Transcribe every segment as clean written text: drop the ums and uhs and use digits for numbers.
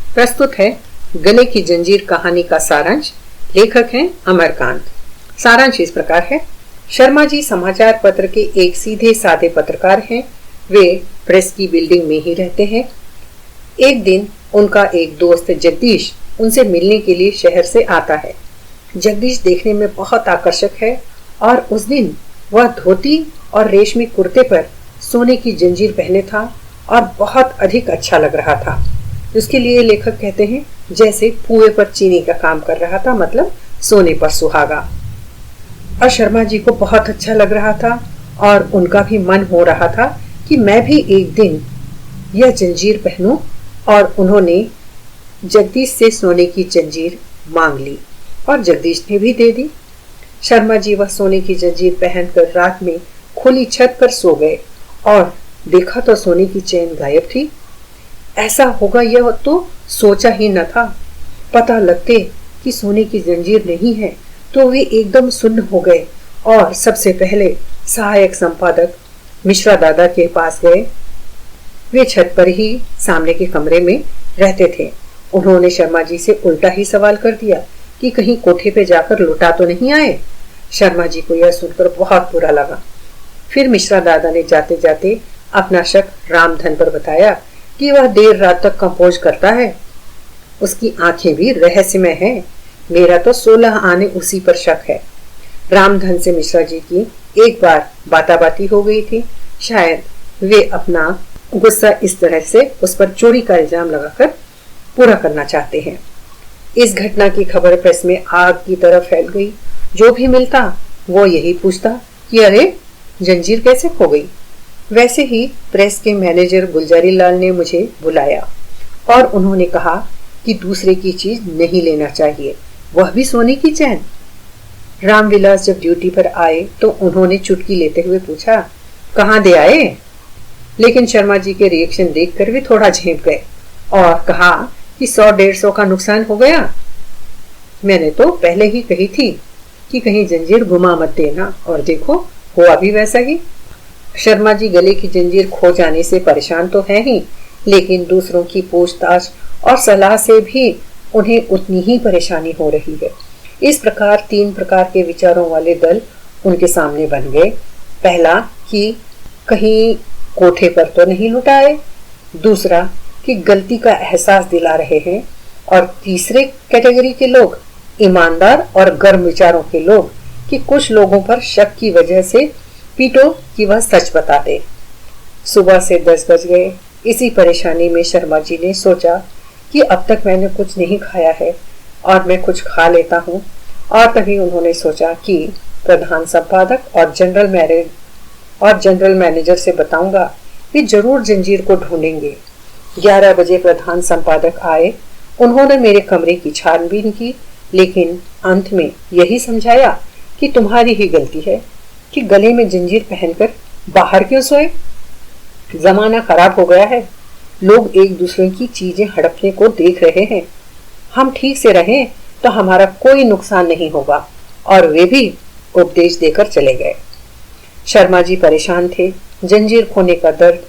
प्रस्तुत है गले की जंजीर कहानी का सारांश। लेखक हैं अमरकांत। सारांश इस प्रकार है। शर्मा जी समाचार पत्र के एक सीधे साधे पत्रकार हैं। वे प्रेस की बिल्डिंग में ही रहते हैं। एक दिन उनका एक दोस्त जगदीश उनसे मिलने के लिए शहर से आता है। जगदीश देखने में बहुत आकर्षक है और उस दिन वह धोती और रेशमी कुर्ते पर सोने की जंजीर पहने था और बहुत अधिक अच्छा लग रहा था। उसके लिए लेखक कहते हैं जैसे पुए पर चीनी का काम कर रहा था, मतलब सोने पर सुहागा। और शर्मा जी को बहुत अच्छा लग रहा था और उनका भी मन हो रहा था कि मैं भी एक दिन यह जंजीर पहनूं, और उन्होंने जगदीश से सोने की जंजीर मांग ली और जगदीश ने भी दे दी। शर्मा जी वह सोने की जंजीर पहनकर रात में खुली छत पर सो गए और देखा तो सोने की चेन गायब थी। ऐसा होगा यह तो सोचा ही न था। पता लगते कि सोने की जंजीर नहीं है तो वे एकदम सुन्न हो गए और सबसे पहले सहायक संपादक मिश्रा दादा के पास गए। वे छत पर ही सामने के कमरे में रहते थे। उन्होंने शर्मा जी से उल्टा ही सवाल कर दिया कि कहीं कोठे पे जाकर लुटा तो नहीं आए। शर्मा जी को यह सुनकर बहुत बुरा लगा। फिर मिश्रा दादा ने जाते जाते अपना शक रामधन पर बताया कि वह देर रात तक कंपोज करता है। उसकी आंखें भी रहस्यमय हैं। मेरा तो 16 आने उसी पर शक है। रामधन से मिश्रा जी की एक बार बाताबाती हो गई थी। शायद वे अपना गुस्सा इस तरह से उस पर चोरी का इल्जाम लगाकर पूरा करना चाहते हैं। इस घटना की खबर प्रेस में आग की तरह फैल गई। जो भी मिलता वो यही पूछता कि अरे जंजीर कैसे खो गई। वैसे ही प्रेस के मैनेजर गुलजारी लाल ने मुझे बुलाया और उन्होंने कहा कि दूसरे की चीज नहीं लेना चाहिए, वह भी सोने की चैन। रामविलास जब ड्यूटी पर आए तो उन्होंने चुटकी लेते हुए पूछा, कहाँ दे आए? लेकिन शर्मा जी के रिएक्शन देखकर वे थोड़ा झेप गए और कहा कि 100-150 का नुकसान हो गया। मैंने तो पहले ही कही थी कि कहीं जंजीर घुमा मत देना, और देखो हुआ भी वैसा ही। शर्मा जी गले की जंजीर खो जाने से परेशान तो है ही, लेकिन दूसरों की पूछताछ और सलाह से भी उन्हें उतनी ही परेशानी हो रही है। इस प्रकार 3 प्रकार के विचारों वाले दल उनके सामने बन गए। पहला कि कहीं कोठे पर तो नहीं लुटाए, दूसरा कि गलती का एहसास दिला रहे हैं, और तीसरे कैटेगरी के लोग ईमानदार और गर्म विचारों के लोग कि कुछ लोगों पर शक की वजह से पीटो कि वह सच बता दे। सुबह से 10 बज गए। इसी परेशानी में शर्मा जी ने सोचा कि अब तक मैंने कुछ नहीं खाया है और मैं कुछ खा लेता हूँ, और तभी उन्होंने सोचा कि प्रधान संपादक और जनरल मैनेजर से बताऊंगा, वे जरूर जंजीर को ढूंढेंगे। 11 बजे प्रधान संपादक आए। उन्होंने मेरे कमरे की छानबीन की, लेकिन अंत में यही समझाया कि तुम्हारी ही गलती है कि गले में जंजीर पहनकर बाहर क्यों सोए। जमाना खराब हो गया है, लोग एक दूसरे की चीजें हड़पने को देख रहे हैं। हम ठीक से रहें तो हमारा कोई नुकसान नहीं होगा। और वे भी उपदेश देकर चले गए। शर्मा जी परेशान थे। जंजीर खोने का दर्द,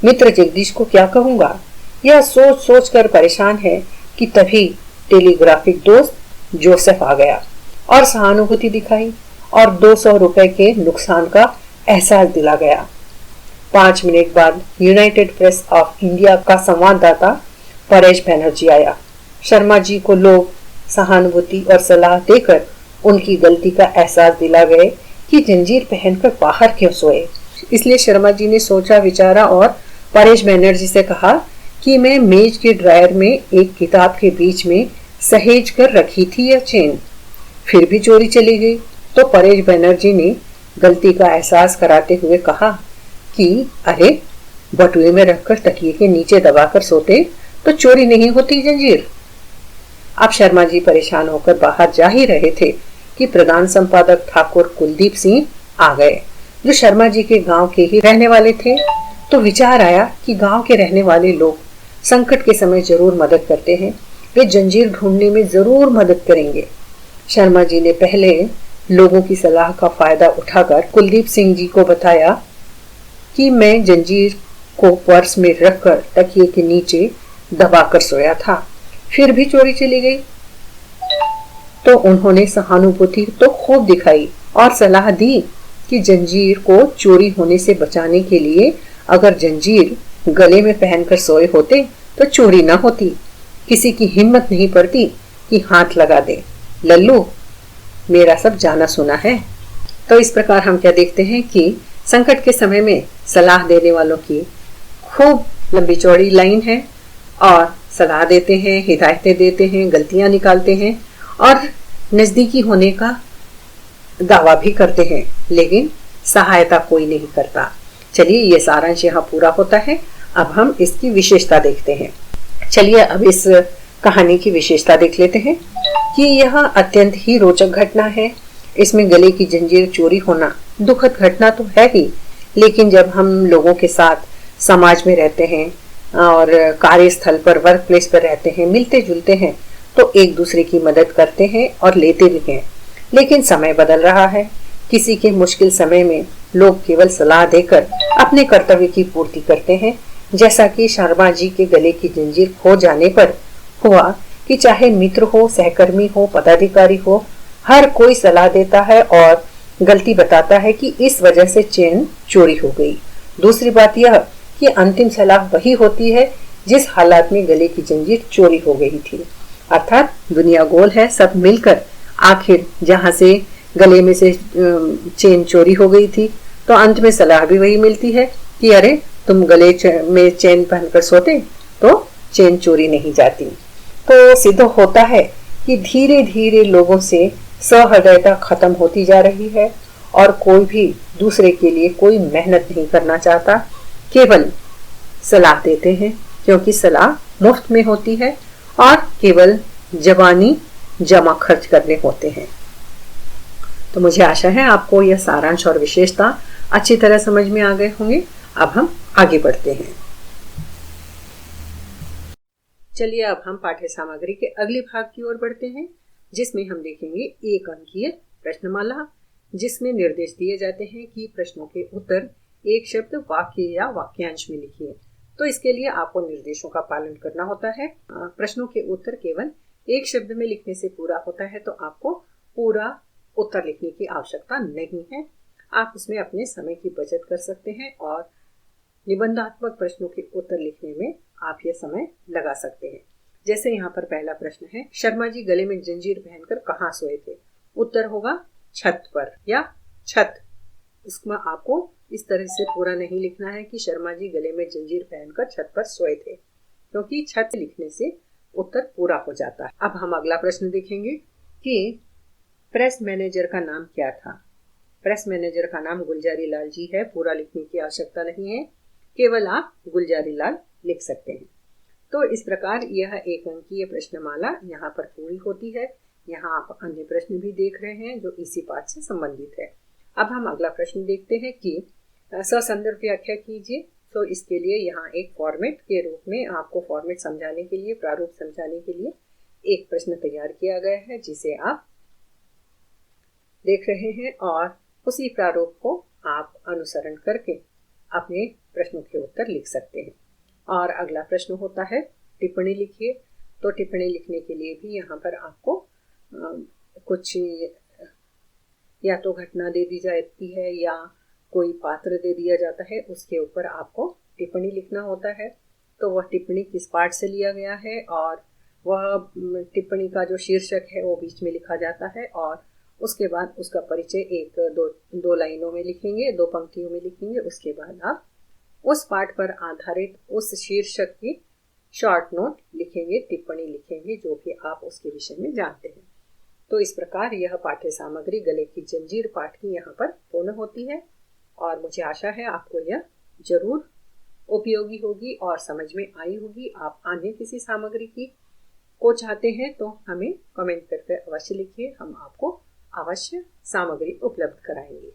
मित्र जगदीश को क्या कहूंगा, यह सोच सोच कर परेशान है कि तभी टेलीग्राफिक दोस्त जोसेफ आ गया और सहानुभूति दिखाई और 200 रुपए के नुकसान का एहसास दिला गया। 5 मिनट बाद यूनाइटेड प्रेस ऑफ इंडिया का संवाददाता परेश बैनर्जी आया। शर्मा जी को लोग सहानुभूति और सलाह देकर उनकी गलती का एहसास दिला गए कि जंजीर पहनकर बाहर क्यों सोए। इसलिए शर्मा जी ने सोचा विचारा और परेश बैनर्जी से कहा कि मैं मेज के ड्रायर में एक किताब के बीच में सहेज कर रखी थी यह चेन, फिर भी चोरी चली गई। तो परेश बैनर्जी ने गलती का एहसास कराते हुए कहा कि अरे बटुए में रखकर तकिए के नीचे दबाकर सोते तो चोरी नहीं होती जंजीर। अब शर्मा जी परेशान होकर बाहर जा ही रहे थे कि प्रधान संपादक ठाकुर कुलदीप सिंह आ गए, जो शर्मा जी के गांव के ही रहने वाले थे। तो विचार आया कि गांव के रहने वाले लोग संकट के समय जरूर मदद करते हैं, वे जंजीर ढूंढने में जरूर मदद करेंगे। शर्मा जी ने पहले लोगों की सलाह का फायदा उठाकर कुलदीप सिंह जी को बताया कि मैं जंजीर को पर्स में रखकर तकिए के नीचे दबाकर सोया था। फिर भी चोरी चली गई। तो उन्होंने सहानुभूति तो खूब दिखाई और सलाह दी कि जंजीर को चोरी होने से बचाने के लिए अगर जंजीर गले में पहनकर सोए होते तो चोरी ना होती। किसी की हिम्मत नहीं पड़ती कि हाथ लगा दे। लल्लू, मेरा सब जाना सुना है। तो इस प्रकार हम क्या देखते हैं कि संकट के समय में सलाह देने वालों की खूब लंबी चौड़ी लाइन है और सलाह देते हैं, हिदायतें देते हैं, गलतियां निकालते हैं और नजदीकी होने का दावा भी करते हैं, लेकिन सहायता कोई नहीं करता। चलिए, ये सारांश यहाँ पूरा होता है। अब हम इसकी विशेषता देखते हैं। चलिए अब इस कहानी की विशेषता देख लेते हैं कि यह अत्यंत ही रोचक घटना है। इसमें गले की जंजीर चोरी होना दुखद घटना तो है ही, लेकिन जब हम लोगों के साथ समाज में रहते हैं और कार्यस्थल पर, वर्क प्लेस पर रहते हैं, मिलते जुलते हैं, तो एक दूसरे की मदद करते हैं और लेते भी हैं। लेकिन समय बदल रहा है। किसी के मुश्किल समय में लोग केवल सलाह देकर अपने कर्तव्य की पूर्ति करते हैं, जैसा कि शर्मा जी के गले की जंजीर खो जाने पर हुआ कि चाहे मित्र हो, सहकर्मी हो, पदाधिकारी हो, हर कोई सलाह देता है और गलती बताता है कि इस वजह से चेन चोरी हो गई। दूसरी बात यह कि अंतिम सलाह वही होती है जिस हालात में गले की जंजीर चोरी हो गई थी। अर्थात दुनिया गोल है, सब मिलकर आखिर जहां से गले में से चेन चोरी हो गई थी, तो अंत में सलाह भी वही मिलती है कि अरे तुम गले में चेन पहनकर सोते तो चेन चोरी नहीं जाती। तो सिद्ध होता है कि धीरे धीरे लोगों से सहृदयता खत्म होती जा रही है और कोई भी दूसरे के लिए कोई मेहनत नहीं करना चाहता, केवल सलाह देते हैं क्योंकि सलाह मुफ्त में होती है और केवल जबानी जमा खर्च करने होते हैं। तो मुझे आशा है आपको यह सारांश और विशेषता अच्छी तरह समझ में आ गए होंगे। अब हम आगे बढ़ते हैं। चलिए अब हम पाठ्य सामग्री के अगले भाग की ओर बढ़ते हैं, जिसमें हम देखेंगे एक अंकीय प्रश्नमाला, जिसमें निर्देश दिए जाते हैं कि प्रश्नों के उत्तर एक शब्द, वाक्य या वाक्यांश में लिखिए। तो इसके लिए आपको निर्देशों का पालन करना होता है। प्रश्नों के उत्तर केवल एक शब्द में लिखने से पूरा होता है, तो आपको पूरा उत्तर लिखने की आवश्यकता नहीं है। आप उसमें अपने समय की बचत कर सकते हैं और निबंधात्मक प्रश्नों के उत्तर लिखने में आप यह समय लगा सकते हैं। जैसे यहाँ पर पहला प्रश्न है, शर्मा जी गले में जंजीर पहनकर कहाँ सोए थे? उत्तर होगा छत पर या छत। इसमें आपको इस तरह से पूरा नहीं लिखना है कि शर्मा जी गले में जंजीर पहनकर छत पर सोए थे, क्योंकि छत लिखने से उत्तर पूरा हो जाता है। अब हम अगला प्रश्न देखेंगे कि प्रेस मैनेजर का नाम क्या था? प्रेस मैनेजर का नाम गुलजारी लाल जी है। पूरा लिखने की आवश्यकता नहीं है, केवल आप गुलजारी लाल लिख सकते हैं। तो इस प्रकार यह एक अंकीय प्रश्नमाला यहाँ पर पूरी होती है। यहाँ आप अन्य प्रश्न भी देख रहे हैं जो इसी पाठ से संबंधित है। अब हम अगला प्रश्न देखते हैं कि ससंदर्भ व्याख्या कीजिए। तो इसके लिए यहाँ एक फॉर्मेट के रूप में आपको फॉर्मेट समझाने के लिए, प्रारूप समझाने के लिए एक प्रश्न तैयार किया गया है, जिसे आप देख रहे हैं और उसी प्रारूप को आप अनुसरण करके अपने प्रश्नों के उत्तर लिख सकते हैं। और अगला प्रश्न होता है टिप्पणी लिखिए। तो टिप्पणी लिखने के लिए भी यहाँ पर आपको कुछ या तो घटना दे दी जाती है या कोई पात्र दे दिया जाता है, उसके ऊपर आपको टिप्पणी लिखना होता है। तो वह टिप्पणी किस पाठ से लिया गया है और वह टिप्पणी का जो शीर्षक है वो बीच में लिखा जाता है और उसके बाद उसका परिचय एक दो लाइनों में लिखेंगे, 2 पंक्तियों में लिखेंगे। उसके बाद आप उस पाठ पर आधारित उस शीर्षक की शॉर्ट नोट लिखेंगे, टिप्पणी लिखेंगे, जो कि आप उसके विषय में जानते हैं। तो इस प्रकार यह पाठ्य सामग्री गले की जंजीर पाठ की यहाँ पर पूर्ण होती है और मुझे आशा है आपको यह जरूर उपयोगी होगी और समझ में आई होगी। आप अन्य किसी सामग्री की को चाहते हैं तो हमें कमेंट करके अवश्य लिखिए, हम आपको अवश्य सामग्री उपलब्ध कराएंगे।